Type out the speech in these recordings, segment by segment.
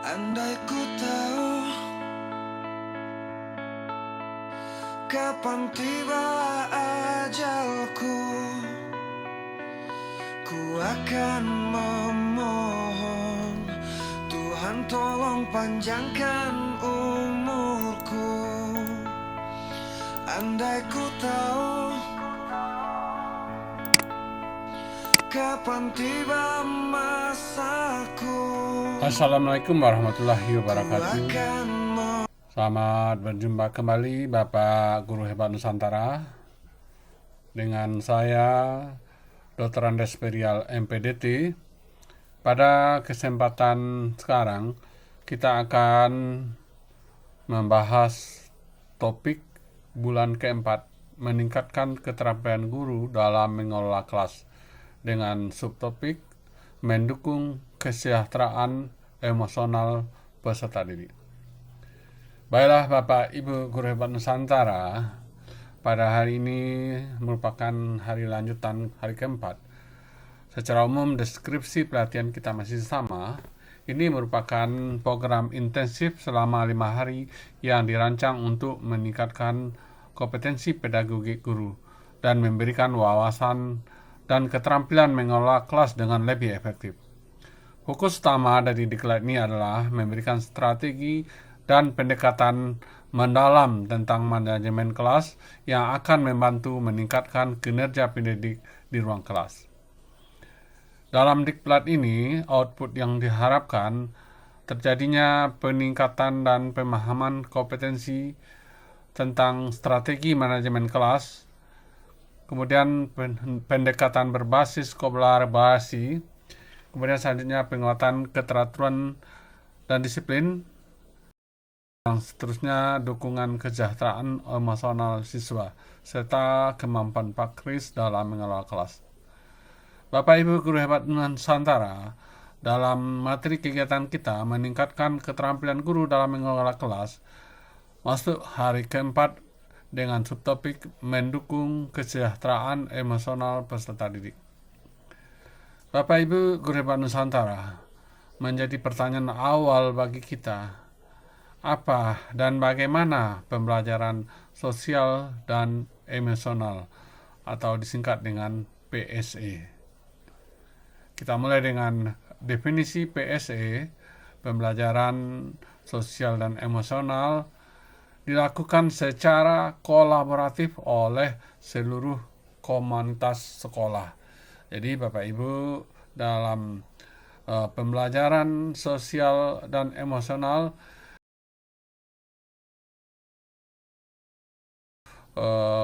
Andai ku tahu kapan tiba ajalku, ku akan memohon Tuhan tolong panjangkan umurku. Andai ku tahu kapan tiba masaku. Assalamualaikum warahmatullahi wabarakatuh. Selamat berjumpa kembali Bapak Guru Hebat Nusantara dengan saya Dr. Andes Perial MPDT. Pada kesempatan sekarang kita akan membahas topik bulan keempat, meningkatkan keterampilan guru dalam mengelola kelas, dengan subtopik mendukung kesejahteraan emosional peserta didik. Baiklah Bapak Ibu Guru Hebat Nusantara, pada hari ini merupakan hari lanjutan hari keempat. Secara umum deskripsi pelatihan kita masih sama. Ini merupakan program intensif selama 5 hari yang dirancang untuk meningkatkan kompetensi pedagogik guru dan memberikan wawasan dan keterampilan mengelola kelas dengan lebih efektif. Fokus utama dari diklat ini adalah memberikan strategi dan pendekatan mendalam tentang manajemen kelas yang akan membantu meningkatkan kinerja pendidik di ruang kelas. Dalam diklat ini, output yang diharapkan terjadinya peningkatan dan pemahaman kompetensi tentang strategi manajemen kelas, kemudian pendekatan berbasis kolaborasi, kemudian selanjutnya penguatan keteraturan dan disiplin, yang seterusnya dukungan kesejahteraan emosional siswa, serta kemampuan Pak Kris dalam mengelola kelas. Bapak Ibu Guru Hebat Nusantara, dalam materi kegiatan kita meningkatkan keterampilan guru dalam mengelola kelas, masuk hari keempat dengan subtopik mendukung kesejahteraan emosional peserta didik. Bapak Ibu Guru Hebat Nusantara, menjadi pertanyaan awal bagi kita, apa dan bagaimana pembelajaran sosial dan emosional atau disingkat dengan PSE. Kita mulai dengan definisi PSE. Pembelajaran sosial dan emosional dilakukan secara kolaboratif oleh seluruh komunitas sekolah. Jadi Bapak Ibu, dalam pembelajaran sosial dan emosional,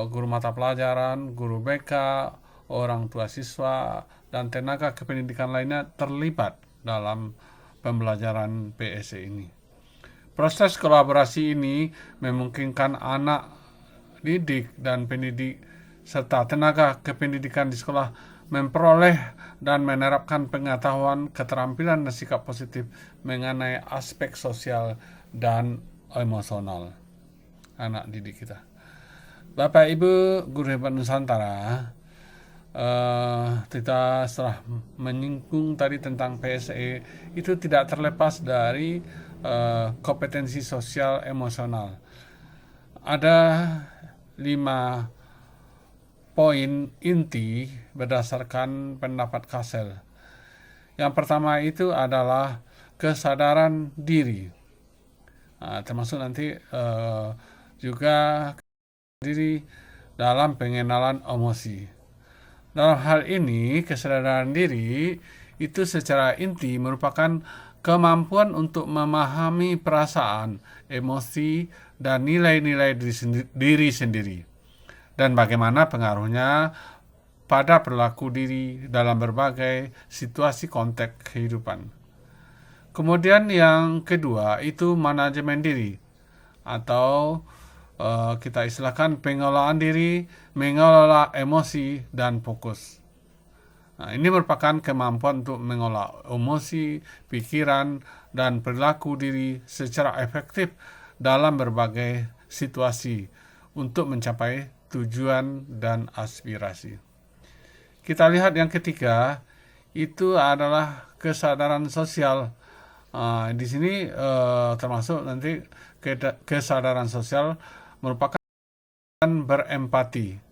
guru mata pelajaran, guru BK, orang tua siswa, dan tenaga kependidikan lainnya terlibat dalam pembelajaran PSE ini. Proses kolaborasi ini memungkinkan anak didik dan pendidik serta tenaga kependidikan di sekolah memperoleh dan menerapkan pengetahuan, keterampilan, dan sikap positif mengenai aspek sosial dan emosional anak didik kita. Bapak Ibu Guru Hebat Nusantara, kita setelah menyinggung tadi tentang PSE, itu tidak terlepas dari kompetensi sosial emosional. Ada 5 poin inti berdasarkan pendapat Kasel. Yang pertama itu adalah kesadaran diri, termasuk nanti juga diri dalam pengenalan emosi. Dalam hal ini, kesadaran diri itu secara inti merupakan kemampuan untuk memahami perasaan, emosi, dan nilai-nilai diri sendiri, dan bagaimana pengaruhnya pada perilaku diri dalam berbagai situasi konteks kehidupan. Kemudian yang kedua itu manajemen diri, atau kita istilahkan pengelolaan diri, mengelola emosi, dan fokus. Ini merupakan kemampuan untuk mengelola emosi, pikiran, dan perilaku diri secara efektif dalam berbagai situasi untuk mencapai tujuan dan aspirasi. Kita lihat yang ketiga, itu adalah kesadaran sosial Di sini termasuk nanti kesadaran sosial merupakan berempati.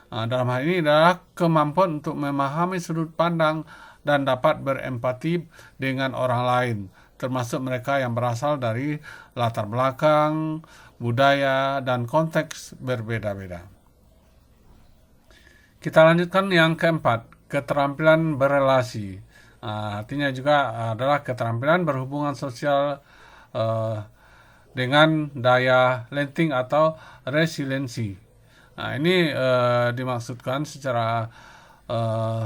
Dalam hal ini adalah kemampuan untuk memahami sudut pandang dan dapat berempati dengan orang lain, termasuk mereka yang berasal dari latar belakang, budaya, dan konteks berbeda-beda. Kita lanjutkan yang keempat, keterampilan berelasi. Artinya juga adalah keterampilan berhubungan sosial dengan daya lenting atau resiliensi. Ini dimaksudkan secara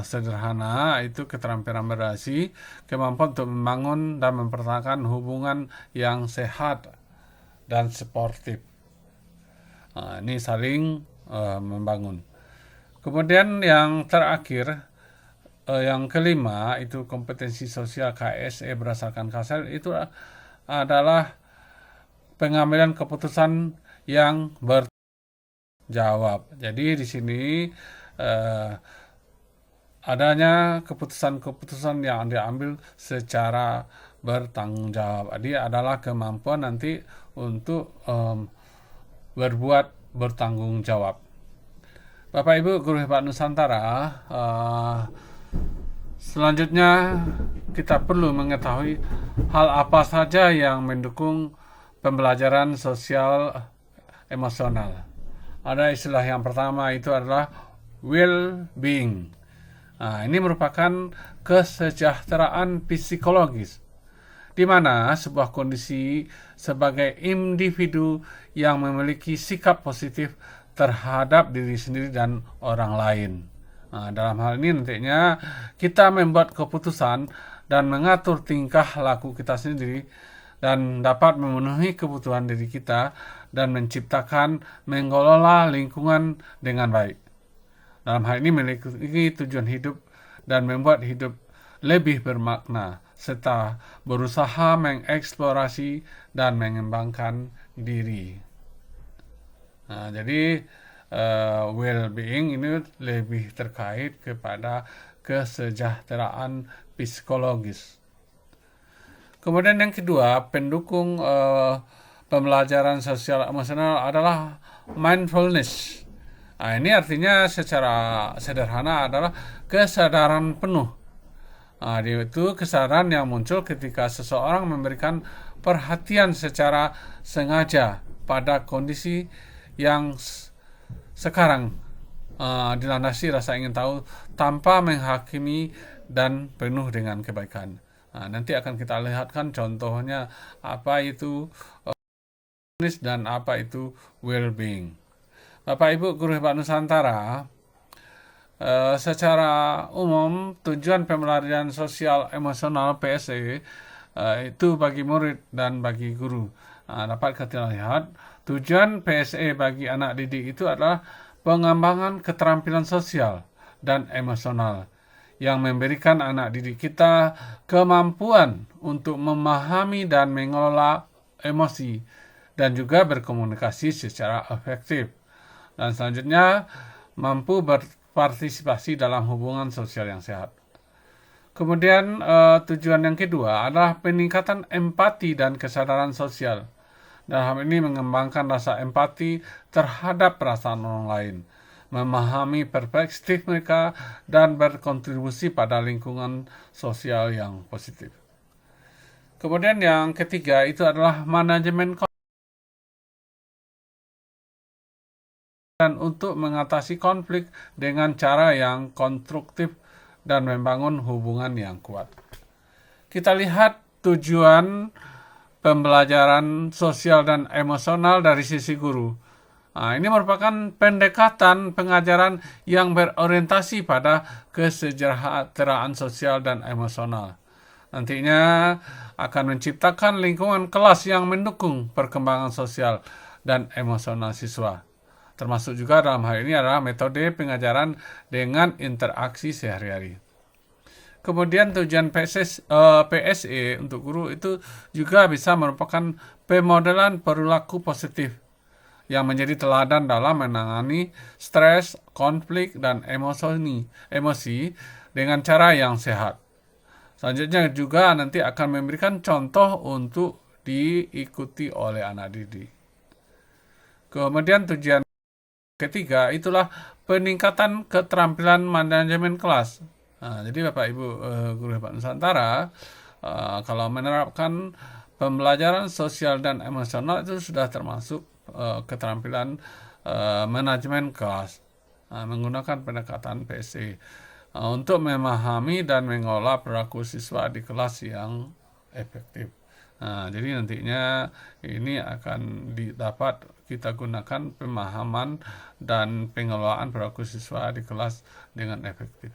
sederhana, itu keterampilan berelasi, kemampuan untuk membangun dan mempertahankan hubungan yang sehat dan sportif. Ini saling membangun. Kemudian yang terakhir, yang kelima, itu kompetensi sosial KSE berdasarkan Kasel, itu adalah pengambilan keputusan yang berjawab. Jadi di sini adanya keputusan-keputusan yang diambil secara bertanggung jawab. Jadi adalah kemampuan nanti untuk berbuat bertanggung jawab. Bapak Ibu Guru Hebat Nusantara, selanjutnya kita perlu mengetahui hal apa saja yang mendukung pembelajaran sosial emosional. Ada istilah yang pertama, itu adalah well-being. Ini merupakan kesejahteraan psikologis, di mana sebuah kondisi sebagai individu yang memiliki sikap positif terhadap diri sendiri dan orang lain. Dalam hal ini nantinya kita membuat keputusan dan mengatur tingkah laku kita sendiri dan dapat memenuhi kebutuhan diri kita dan menciptakan, mengelola lingkungan dengan baik. Dalam hal ini memiliki tujuan hidup dan membuat hidup lebih bermakna serta berusaha mengeksplorasi dan mengembangkan diri. Jadi well-being ini lebih terkait kepada kesejahteraan psikologis. Kemudian yang kedua, pendukung pembelajaran sosial emosional adalah mindfulness. Ini artinya secara sederhana adalah kesadaran penuh. Itu kesadaran yang muncul ketika seseorang memberikan perhatian secara sengaja pada kondisi yang sekarang dilandasi rasa ingin tahu tanpa menghakimi dan penuh dengan kebaikan. Nanti akan kita lihatkan contohnya apa itu dan apa itu well-being. Bapak Ibu Guru Hebat Nusantara, secara umum tujuan pembelajaran sosial emosional PSE itu bagi murid dan bagi guru. Dapat kita lihat, tujuan PSE bagi anak didik itu adalah pengembangan keterampilan sosial dan emosional yang memberikan anak didik kita kemampuan untuk memahami dan mengelola emosi dan juga berkomunikasi secara efektif. Dan selanjutnya, mampu berpartisipasi dalam hubungan sosial yang sehat. Kemudian tujuan yang kedua adalah peningkatan empati dan kesadaran sosial. Dalam hal ini mengembangkan rasa empati terhadap perasaan orang lain, memahami perspektif mereka, dan berkontribusi pada lingkungan sosial yang positif. Kemudian yang ketiga itu adalah manajemen dan untuk mengatasi konflik dengan cara yang konstruktif dan membangun hubungan yang kuat. Kita lihat tujuan pembelajaran sosial dan emosional dari sisi guru. Ini merupakan pendekatan pengajaran yang berorientasi pada kesejahteraan sosial dan emosional. Nantinya akan menciptakan lingkungan kelas yang mendukung perkembangan sosial dan emosional siswa. Termasuk juga dalam hal ini adalah metode pengajaran dengan interaksi sehari-hari. Kemudian tujuan PSE untuk guru itu juga bisa merupakan pemodelan perilaku positif yang menjadi teladan dalam menangani stres, konflik, dan emosi dengan cara yang sehat. Selanjutnya juga nanti akan memberikan contoh untuk diikuti oleh anak didik. Kemudian tujuan ketiga itulah peningkatan keterampilan manajemen kelas. Nah, jadi Bapak Ibu guru hebat Nusantara, kalau menerapkan pembelajaran sosial dan emosional itu sudah termasuk keterampilan manajemen kelas, menggunakan pendekatan PSE untuk memahami dan mengolah perilaku siswa di kelas yang efektif. Nah, jadi nantinya ini akan dapat kita gunakan pemahaman dan pengelolaan perilaku siswa di kelas dengan efektif.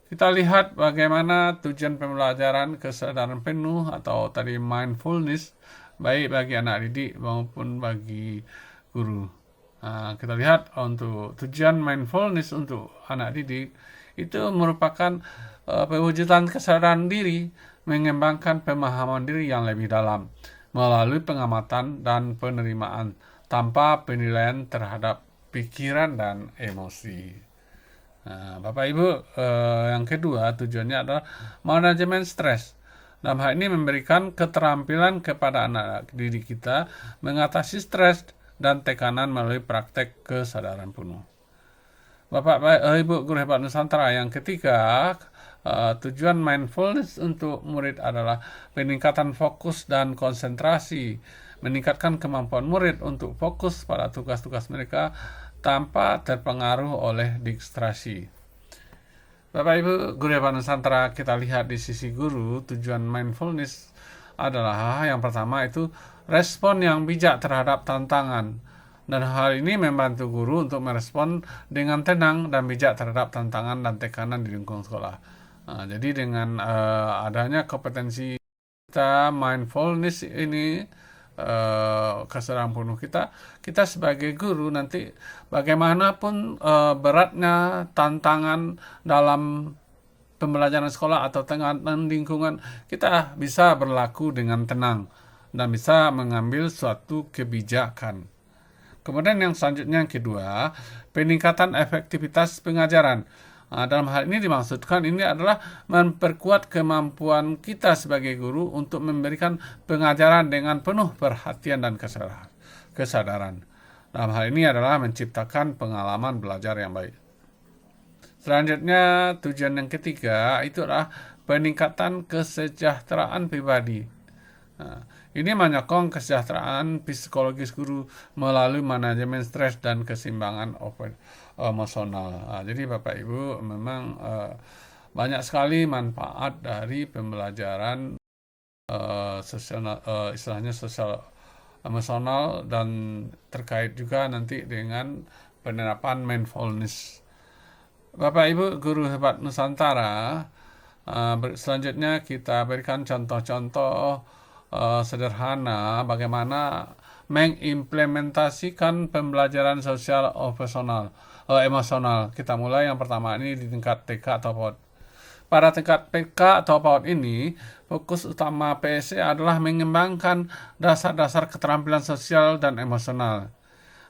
Kita lihat bagaimana tujuan pembelajaran kesadaran penuh atau tadi mindfulness baik bagi anak didik maupun bagi guru. Nah, kita lihat untuk tujuan mindfulness untuk anak didik itu merupakan pewujudan kesadaran diri, mengembangkan pemahaman diri yang lebih dalam melalui pengamatan dan penerimaan tanpa penilaian terhadap pikiran dan emosi. Nah, Bapak Ibu, yang kedua tujuannya adalah manajemen stres. Dalam hal ini memberikan keterampilan kepada anak didik kita mengatasi stres dan tekanan melalui praktek kesadaran penuh. Bapak Ibu guru hebat Nusantara, yang ketiga, tujuan mindfulness untuk murid adalah peningkatan fokus dan konsentrasi, meningkatkan kemampuan murid untuk fokus pada tugas-tugas mereka tanpa terpengaruh oleh distraksi. Bapak Ibu guru hebat Nusantara, kita lihat di sisi guru, tujuan mindfulness adalah yang pertama itu respon yang bijak terhadap tantangan. Dan hal ini membantu guru untuk merespon dengan tenang dan bijak terhadap tantangan dan tekanan di lingkungan sekolah. Nah, jadi dengan adanya kompetensi kita mindfulness ini, kesadaran penuh kita sebagai guru nanti bagaimanapun beratnya tantangan dalam pembelajaran sekolah atau tekanan lingkungan, kita bisa berlaku dengan tenang dan bisa mengambil suatu kebijakan. Kemudian yang selanjutnya yang kedua, peningkatan efektivitas pengajaran. Nah, dalam hal ini dimaksudkan ini adalah memperkuat kemampuan kita sebagai guru untuk memberikan pengajaran dengan penuh perhatian dan kesadaran. Dalam hal ini adalah menciptakan pengalaman belajar yang baik. Selanjutnya tujuan yang ketiga itu adalah peningkatan kesejahteraan pribadi. Nah, ini menyokong kesejahteraan psikologis guru melalui manajemen stres dan keseimbangan emosional. Nah, jadi Bapak Ibu memang banyak sekali manfaat dari pembelajaran istilahnya sosial emosional dan terkait juga nanti dengan penerapan mindfulness. Bapak Ibu guru hebat Nusantara, selanjutnya kita berikan contoh-contoh sederhana bagaimana mengimplementasikan pembelajaran sosial emosional. Kita mulai yang pertama ini di tingkat TK atau PAUD. Pada tingkat PK atau PAUD ini, fokus utama PSE adalah mengembangkan dasar-dasar keterampilan sosial dan emosional.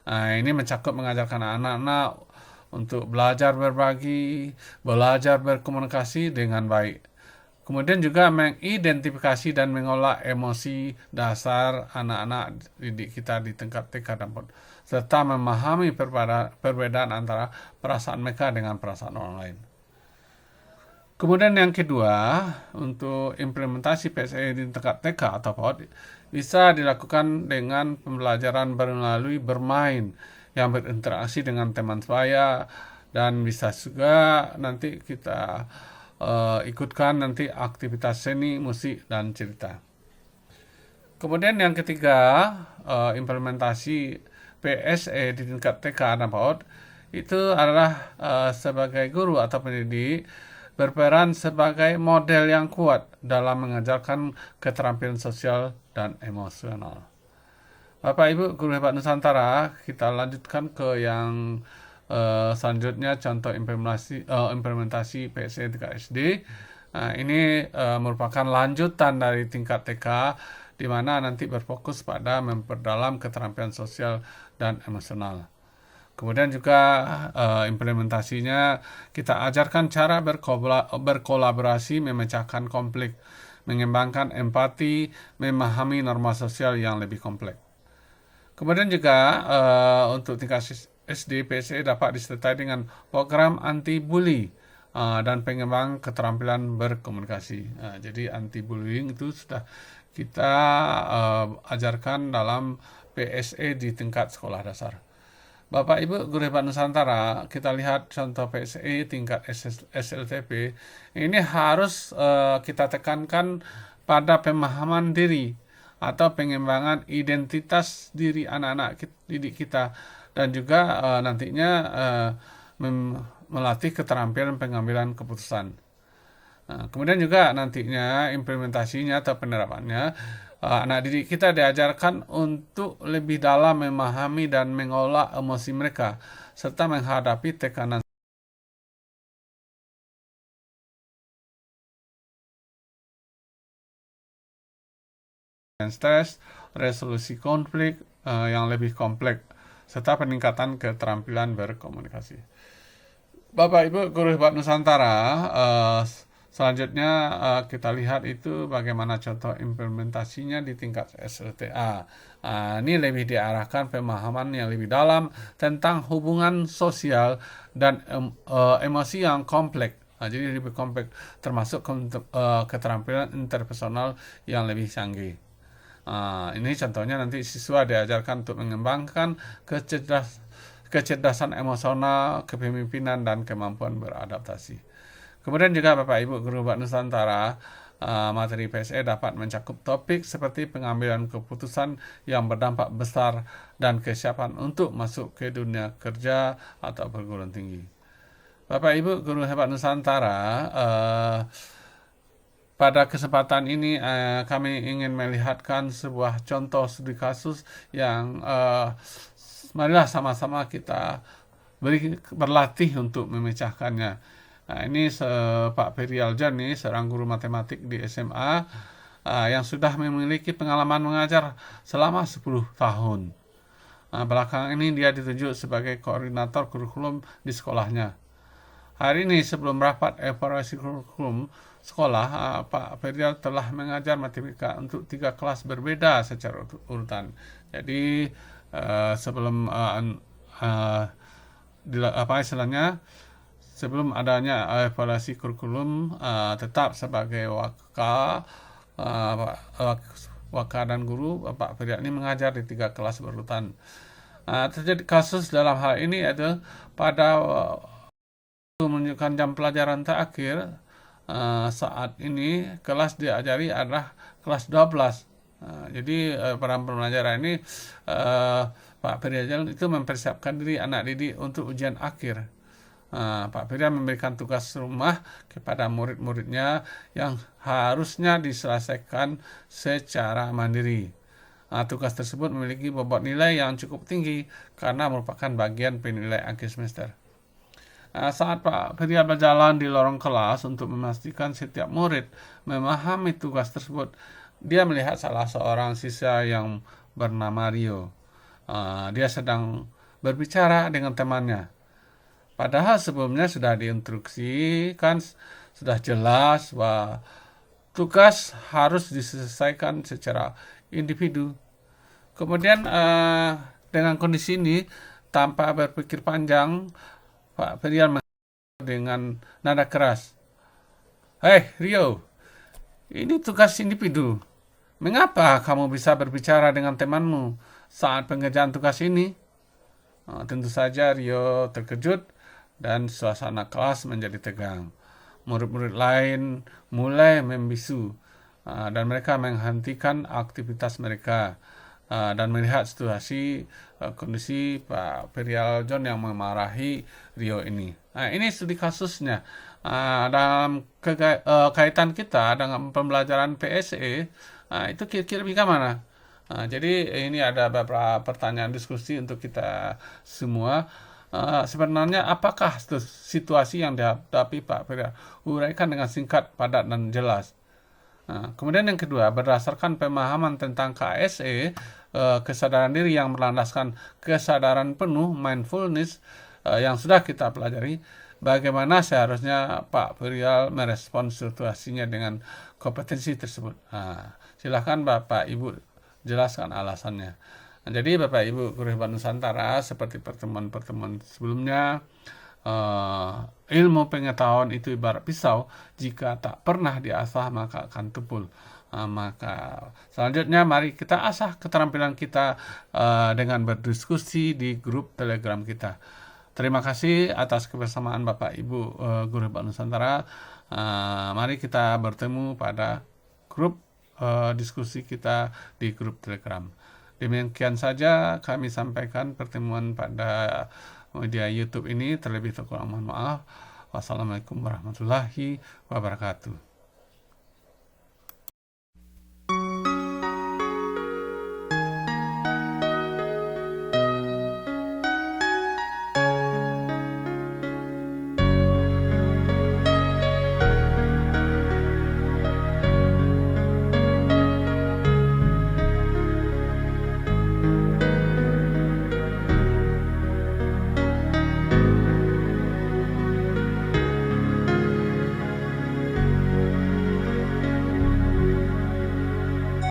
Nah, ini mencakup mengajarkan anak-anak untuk belajar berbagi, belajar berkomunikasi dengan baik. Kemudian juga mengidentifikasi dan mengolah emosi dasar anak-anak didik kita di tingkat TK dan PAUD, serta memahami perbedaan antara perasaan mereka dengan perasaan orang lain. Kemudian yang kedua, untuk implementasi PSE di tingkat TK atau PAUD bisa dilakukan dengan pembelajaran melalui bermain yang berinteraksi dengan teman sebaya, dan bisa juga nanti kita ikutkan nanti aktivitas seni, musik, dan cerita. Kemudian yang ketiga, implementasi PSE di tingkat TK dan PAUD itu adalah sebagai guru atau pendidik berperan sebagai model yang kuat dalam mengajarkan keterampilan sosial dan emosional. Bapak Ibu guru hebat Nusantara, kita lanjutkan ke yang selanjutnya, contoh implementasi PSE tingkat SD. Ini merupakan lanjutan dari tingkat TK, di mana nanti berfokus pada memperdalam keterampilan sosial dan emosional. Kemudian juga implementasinya kita ajarkan cara berkolaborasi, memecahkan konflik, mengembangkan empati, memahami norma sosial yang lebih kompleks. Kemudian juga untuk tingkat SD, PSE dapat disertai dengan program anti-bully dan pengembangan keterampilan berkomunikasi. Jadi anti-bullying itu sudah kita ajarkan dalam PSE di tingkat sekolah dasar. Bapak Ibu Guru Hebat Nusantara, kita lihat contoh PSE tingkat SLTP, ini harus kita tekankan pada pemahaman diri atau pengembangan identitas diri anak-anak didik kita, dan juga nantinya melatih keterampilan pengambilan keputusan. Kemudian juga nantinya implementasinya atau penerapannya, anak didik kita diajarkan untuk lebih dalam memahami dan mengolah emosi mereka, serta menghadapi tekanan dan stres, resolusi konflik yang lebih kompleks, serta peningkatan keterampilan berkomunikasi. Bapak Ibu Guru Hebat Nusantara, selanjutnya kita lihat itu bagaimana contoh implementasinya di tingkat SLTA. Ini lebih diarahkan pemahaman yang lebih dalam tentang hubungan sosial dan emosi yang kompleks. Jadi lebih kompleks, termasuk keterampilan interpersonal yang lebih canggih. Ini contohnya nanti siswa diajarkan untuk mengembangkan kecerdasan emosional, kepemimpinan, dan kemampuan beradaptasi. Kemudian juga Bapak Ibu Guru Hebat Nusantara, materi PSE dapat mencakup topik seperti pengambilan keputusan yang berdampak besar dan kesiapan untuk masuk ke dunia kerja atau perguruan tinggi. Bapak Ibu Guru Hebat Nusantara, pada kesempatan ini kami ingin melihatkan sebuah contoh studi kasus yang marilah sama-sama kita berlatih untuk memecahkannya. Ini Pak Perial John, seorang guru matematik di SMA yang sudah memiliki pengalaman mengajar selama 10 tahun. Belakangan ini dia ditunjuk sebagai koordinator kurikulum di sekolahnya. Hari ini sebelum rapat evaluasi kurikulum sekolah, Pak Perial telah mengajar matematika untuk 3 kelas berbeda secara urutan. Jadi sebelum sebelum adanya evaluasi kurikulum, tetap sebagai waka dan guru, Pak Perial ini mengajar di 3 kelas berurutan. Terjadi kasus dalam hal ini yaitu pada menunjukkan jam pelajaran terakhir, saat ini kelas diajari adalah kelas 12. Jadi pada pembelajaran ini Pak Perial itu mempersiapkan diri anak didik untuk ujian akhir. Pak Perial memberikan tugas rumah kepada murid-muridnya yang harusnya diselesaikan secara mandiri. Tugas tersebut memiliki bobot nilai yang cukup tinggi karena merupakan bagian penilaian akhir semester. Saat Pak Perial berjalan di lorong kelas untuk memastikan setiap murid memahami tugas tersebut, dia melihat salah seorang siswa yang bernama Rio. Dia sedang berbicara dengan temannya. Padahal sebelumnya sudah diinstruksikan, sudah jelas bahwa tugas harus diselesaikan secara individu. Kemudian dengan kondisi ini, tanpa berpikir panjang, Pak Perial dengan nada keras, "Hei Rio, ini tugas individu. Mengapa kamu bisa berbicara dengan temanmu saat pengerjaan tugas ini?" Tentu saja Rio terkejut dan suasana kelas menjadi tegang. Murid-murid lain mulai membisu dan mereka menghentikan aktivitas mereka dan melihat situasi kondisi Pak Perial John yang memarahi Rio ini. Ini studi kasusnya. Dalam kaitan kita dengan pembelajaran PSE, itu kira-kira bagaimana? Jadi ini ada beberapa pertanyaan diskusi untuk kita semua. Sebenarnya apakah situasi yang dihadapi Pak Perial? Uraikan dengan singkat, padat, dan jelas. Kemudian yang kedua, berdasarkan pemahaman tentang KSE, kesadaran diri yang berlandaskan kesadaran penuh, mindfulness, yang sudah kita pelajari, bagaimana seharusnya Pak Purial merespon situasinya dengan kompetensi tersebut. Silahkan Bapak Ibu jelaskan alasannya. Jadi Bapak Ibu Guru Hebat Nusantara, seperti pertemuan-pertemuan sebelumnya, ilmu pengetahuan itu ibarat pisau, jika tak pernah diasah maka akan tumpul. Maka selanjutnya mari kita asah keterampilan kita dengan berdiskusi di grup Telegram kita. Terima kasih atas kebersamaan Bapak Ibu Guru Hebat Nusantara. Mari kita bertemu pada grup diskusi kita di grup Telegram. Demikian saja kami sampaikan pertemuan pada media YouTube ini. Terlebih kurang mohon maaf. Wassalamualaikum warahmatullahi wabarakatuh.